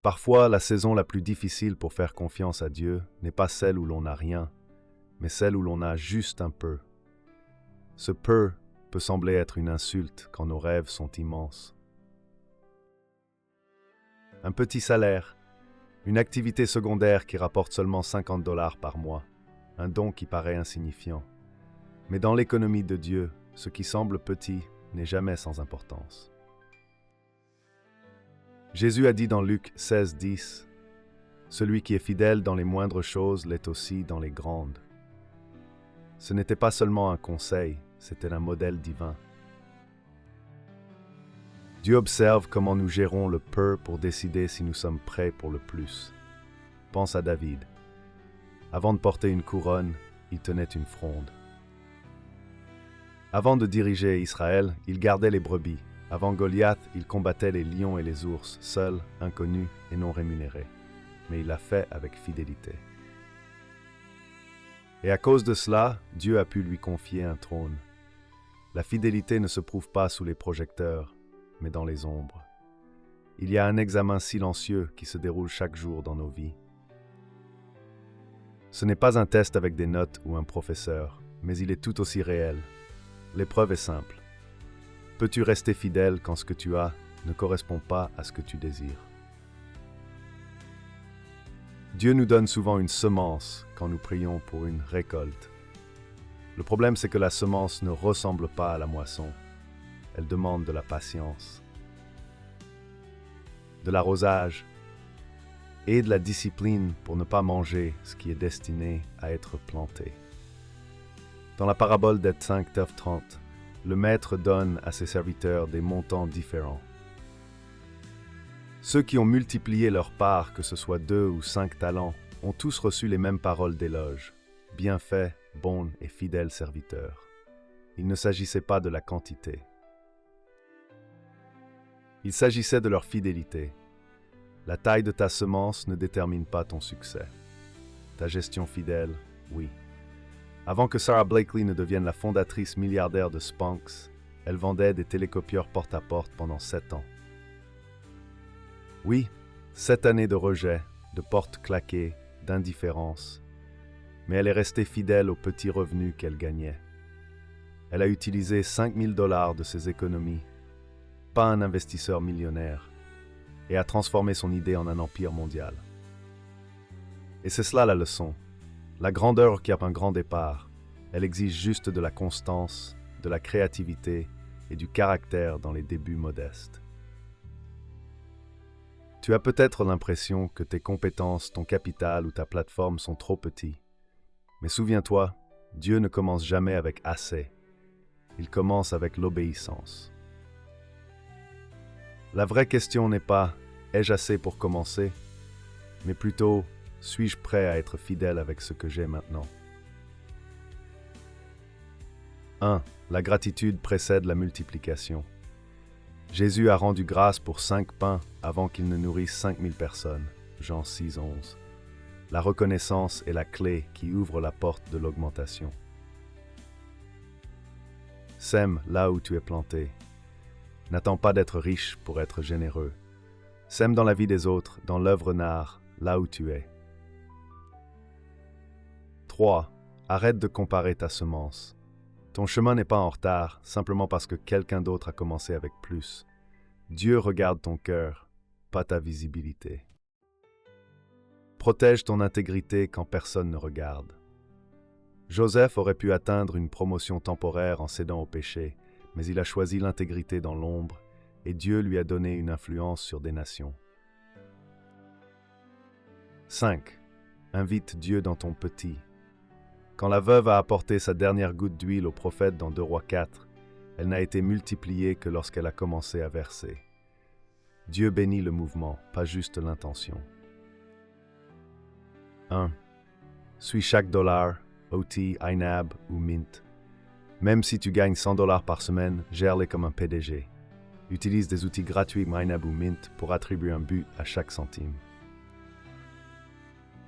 Parfois, la saison la plus difficile pour faire confiance à Dieu n'est pas celle où l'on n'a rien, mais celle où l'on a juste un peu. Ce peu peut sembler être une insulte quand nos rêves sont immenses. Un petit salaire, une activité secondaire qui rapporte seulement 50 dollars par mois, un don qui paraît insignifiant. Mais dans l'économie de Dieu, ce qui semble petit n'est jamais sans importance. Jésus a dit dans Luc 16:10, « Celui qui est fidèle dans les moindres choses l'est aussi dans les grandes. » Ce n'était pas seulement un conseil, c'était un modèle divin. Dieu observe comment nous gérons le peu pour décider si nous sommes prêts pour le plus. Pense à David. Avant de porter une couronne, il tenait une fronde. Avant de diriger Israël, il gardait les brebis. Avant Goliath, il combattait les lions et les ours, seul, inconnu et non rémunéré. Mais il l'a fait avec fidélité. Et à cause de cela, Dieu a pu lui confier un trône. La fidélité ne se prouve pas sous les projecteurs, mais dans les ombres. Il y a un examen silencieux qui se déroule chaque jour dans nos vies. Ce n'est pas un test avec des notes ou un professeur, mais il est tout aussi réel. L'épreuve est simple. Peux-tu rester fidèle quand ce que tu as ne correspond pas à ce que tu désires? Dieu nous donne souvent une semence quand nous prions pour une récolte. Le problème, c'est que la semence ne ressemble pas à la moisson. Elle demande de la patience, de l'arrosage et de la discipline pour ne pas manger ce qui est destiné à être planté. Dans la parabole des 5,30, le maître donne à ses serviteurs des montants différents. Ceux qui ont multiplié leur part, que ce soit 2 ou 5 talents, ont tous reçu les mêmes paroles d'éloge. Bien fait, bon et fidèle serviteur. Il ne s'agissait pas de la quantité. Il s'agissait de leur fidélité. La taille de ta semence ne détermine pas ton succès. Ta gestion fidèle, oui. Avant que Sarah Blakely ne devienne la fondatrice milliardaire de Spanx, elle vendait des télécopieurs porte-à-porte pendant 7 ans. Oui, 7 années de rejet, de portes claquées, d'indifférence. Mais elle est restée fidèle aux petits revenus qu'elle gagnait. Elle a utilisé 5 000 dollars de ses économies, pas un investisseur millionnaire, et a transformé son idée en un empire mondial. Et c'est cela la leçon. La grandeur qui a un grand départ, elle exige juste de la constance, de la créativité et du caractère dans les débuts modestes. Tu as peut-être l'impression que tes compétences, ton capital ou ta plateforme sont trop petits. Mais souviens-toi, Dieu ne commence jamais avec assez. Il commence avec l'obéissance. La vraie question n'est pas « ai-je assez pour commencer ?», mais plutôt « suis-je prêt à être fidèle avec ce que j'ai maintenant ?» 1. La gratitude précède la multiplication. Jésus a rendu grâce pour 5 pains avant qu'il ne nourrisse 5000 personnes. Jean 6,11. La reconnaissance est la clé qui ouvre la porte de l'augmentation. Sème là où tu es planté. N'attends pas d'être riche pour être généreux. Sème dans la vie des autres, dans l'œuvre d'art, là où tu es. 3. Arrête de comparer ta semence. Ton chemin n'est pas en retard, simplement parce que quelqu'un d'autre a commencé avec plus. Dieu regarde ton cœur, pas ta visibilité. Protège ton intégrité quand personne ne regarde. Joseph aurait pu atteindre une promotion temporaire en cédant au péché, mais il a choisi l'intégrité dans l'ombre, et Dieu lui a donné une influence sur des nations. 5. Invite Dieu dans ton petit. Quand la veuve a apporté sa dernière goutte d'huile au prophète dans 2 Rois 4, elle n'a été multipliée que lorsqu'elle a commencé à verser. Dieu bénit le mouvement, pas juste l'intention. 1. Suis chaque dollar, OT, INAB ou Mint. Même si tu gagnes 100 dollars par semaine, gère-les comme un PDG. Utilise des outils gratuits INAB ou Mint pour attribuer un but à chaque centime.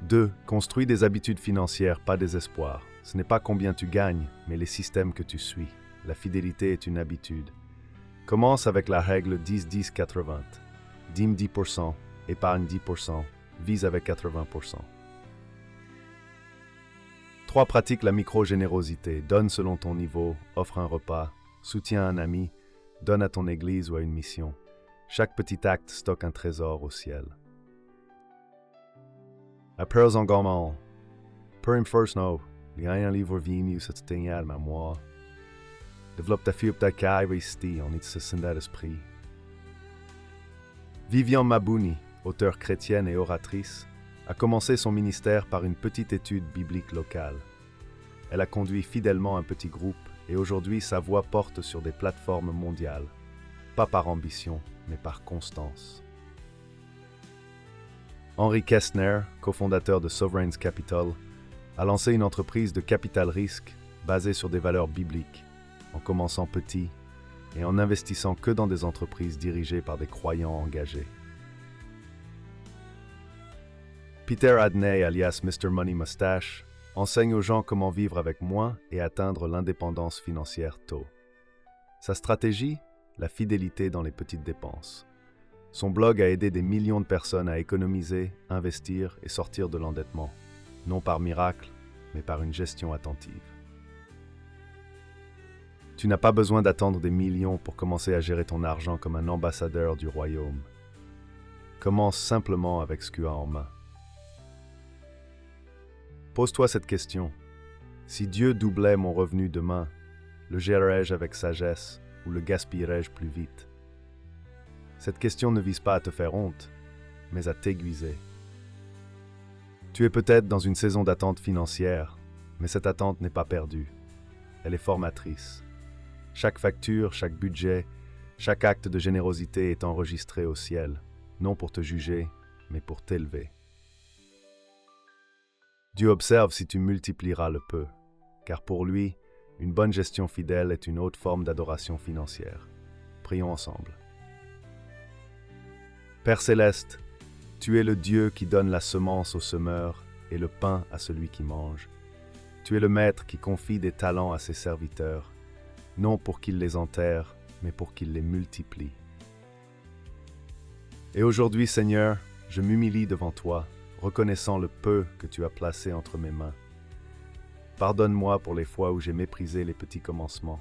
2. Construis des habitudes financières, pas des espoirs. Ce n'est pas combien tu gagnes, mais les systèmes que tu suis. La fidélité est une habitude. Commence avec la règle 10-10-80. Dîme 10%, épargne 10%, vise avec 80%. 3. Pratique la micro-générosité. Donne selon ton niveau, offre un repas, soutiens un ami, donne à ton église ou à une mission. Chaque petit acte stocke un trésor au ciel. Appears engagement. Per first no. Lian un livre vini cette stingale ma moi. Développe ta fille ta cave ici, on est ce senda d'esprit. Vivian Mabouni, auteure chrétienne et oratrice, a commencé son ministère par une petite étude biblique locale. Elle a conduit fidèlement un petit groupe et aujourd'hui sa voix porte sur des plateformes mondiales, pas par ambition, mais par constance. Henry Kestner, cofondateur de Sovereigns Capital, a lancé une entreprise de capital risque basée sur des valeurs bibliques, en commençant petit et en n'investissant que dans des entreprises dirigées par des croyants engagés. Peter Adney, alias Mr. Money Mustache, enseigne aux gens comment vivre avec moins et atteindre l'indépendance financière tôt. Sa stratégie? La fidélité dans les petites dépenses. Son blog a aidé des millions de personnes à économiser, investir et sortir de l'endettement, non par miracle, mais par une gestion attentive. Tu n'as pas besoin d'attendre des millions pour commencer à gérer ton argent comme un ambassadeur du royaume. Commence simplement avec ce que tu as en main. Pose-toi cette question. Si Dieu doublait mon revenu demain, le gérerais-je avec sagesse ou le gaspillerais-je plus vite? Cette question ne vise pas à te faire honte, mais à t'aiguiser. Tu es peut-être dans une saison d'attente financière, mais cette attente n'est pas perdue. Elle est formatrice. Chaque facture, chaque budget, chaque acte de générosité est enregistré au ciel, non pour te juger, mais pour t'élever. Dieu observe si tu multiplieras le peu, car pour lui, une bonne gestion fidèle est une haute forme d'adoration financière. Prions ensemble. Père céleste, tu es le Dieu qui donne la semence au semeur et le pain à celui qui mange. Tu es le Maître qui confie des talents à ses serviteurs, non pour qu'ils les enterrent, mais pour qu'ils les multiplient. Et aujourd'hui, Seigneur, je m'humilie devant toi, reconnaissant le peu que tu as placé entre mes mains. Pardonne-moi pour les fois où j'ai méprisé les petits commencements.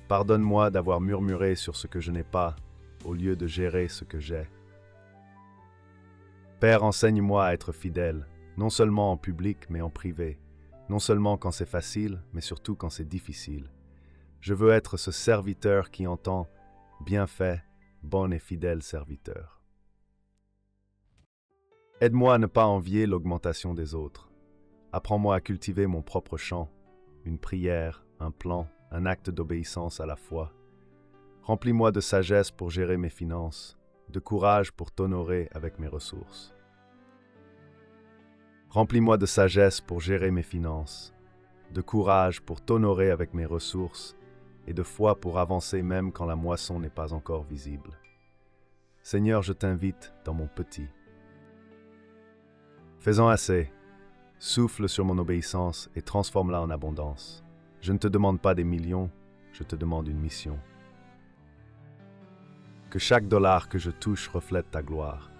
Pardonne-moi d'avoir murmuré sur ce que je n'ai pas, au lieu de gérer ce que j'ai. Père, enseigne-moi à être fidèle, non seulement en public, mais en privé, non seulement quand c'est facile, mais surtout quand c'est difficile. Je veux être ce serviteur qui entend « bien fait, bon et fidèle serviteur ». Aide-moi à ne pas envier l'augmentation des autres. Apprends-moi à cultiver mon propre champ, une prière, un plan, un acte d'obéissance à la fois. Remplis-moi de sagesse pour gérer mes finances, de courage pour t'honorer avec mes ressources. Remplis-moi de sagesse pour gérer mes finances, de courage pour t'honorer avec mes ressources et de foi pour avancer même quand la moisson n'est pas encore visible. Seigneur, je t'invite dans mon petit. Fais-en assez. Souffle sur mon obéissance et transforme-la en abondance. Je ne te demande pas des millions, je te demande une mission. Que chaque dollar que je touche reflète ta gloire.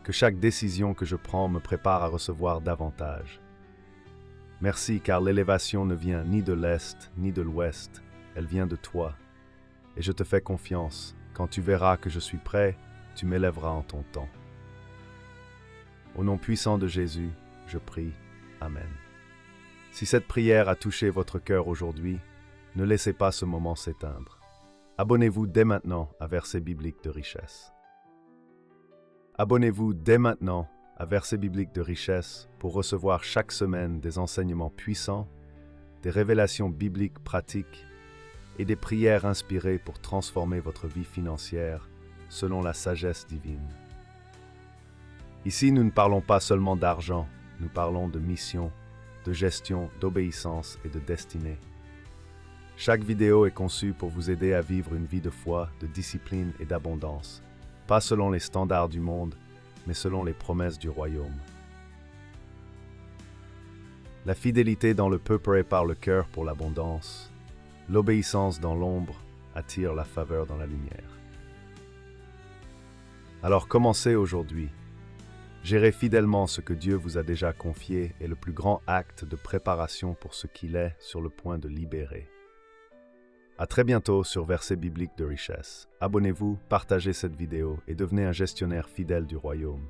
Que chaque décision que je prends me prépare à recevoir davantage. Merci, car l'élévation ne vient ni de l'Est ni de l'Ouest, elle vient de toi. Et je te fais confiance. Quand tu verras que je suis prêt, tu m'élèveras en ton temps. Au nom puissant de Jésus, je prie. Amen. Si cette prière a touché votre cœur aujourd'hui, ne laissez pas ce moment s'éteindre. Abonnez-vous dès maintenant à Versets bibliques de richesse. Abonnez-vous dès maintenant à Versets bibliques de richesse pour recevoir chaque semaine des enseignements puissants, des révélations bibliques pratiques et des prières inspirées pour transformer votre vie financière selon la sagesse divine. Ici, nous ne parlons pas seulement d'argent, nous parlons de mission, de gestion, d'obéissance et de destinée. Chaque vidéo est conçue pour vous aider à vivre une vie de foi, de discipline et d'abondance, pas selon les standards du monde, mais selon les promesses du royaume. La fidélité dans le peu prépare le cœur pour l'abondance. L'obéissance dans l'ombre attire la faveur dans la lumière. Alors commencez aujourd'hui. Gérez fidèlement ce que Dieu vous a déjà confié est le plus grand acte de préparation pour ce qu'il est sur le point de libérer. À très bientôt sur Versets bibliques de richesse. Abonnez-vous, partagez cette vidéo et devenez un gestionnaire fidèle du royaume.